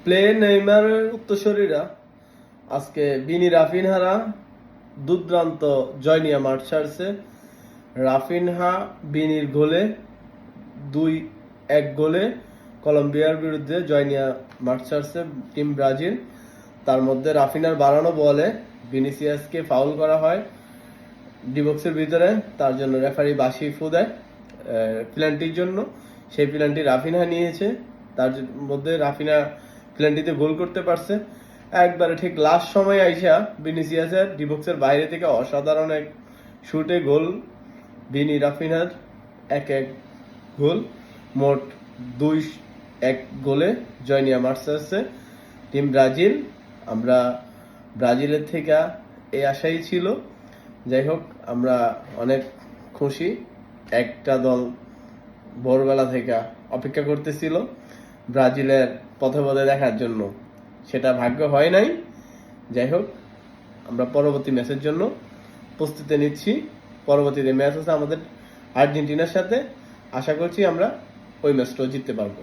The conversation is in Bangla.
প্লে নেইমারের উত্তরসূরিরা আজকে বিনি রাফিনহারা দুর্দান্ত জয় নিয়ে মাঠ ছাড়ছে। রাফিনহা বিনির গোলে 2-1 গোলে কলম্বিয়ার বিরুদ্ধে জয় নিয়ে মাঠ ছাড়ছে টিম ব্রাজিল। তার মধ্যে রাফিনার বাড়ানো বলে ভিনিসিয়াসকে ফাউল করা হয় ডিবক্সের ভিতরে। তার জন্য রেফারি বাঁশি ফু দেয় পেনাল্টির জন্য। সেই পেনাল্টি রাফিনহা নিয়েছে। তার মধ্যে রাফিনা পেনাল্টিতে গোল করতে পারছে। একবারে ঠিক লাস্ট সময় আইসা ভিনিসিয়াসের ডিবক্সের বাইরে থেকে অসাধারণ এক শুটে গোল ভিনি রাফিনার 1-1 গোল। মোট 2-1 গোলে জয় নিয়ে মাঠ ছাড়ছে টিম ব্রাজিল। আমরা ব্রাজিলের থেকে এই আশাই ছিল। যাই হোক, আমরা অনেক খুশি। একটা দল ভোরবেলা থেকে অপেক্ষা করতেছিল ব্রাজিলের পথে পথে দেখার জন্য, সেটা ভাগ্য হয় নাই। যাই হোক, আমরা পরবর্তী ম্যাচের জন্য প্রস্তুতি নিচ্ছি। পরবর্তীতে ম্যাচ আছে আমাদের আর্জেন্টিনার সাথে। আশা করছি আমরা ওই ম্যাচটাও জিততে পারবো।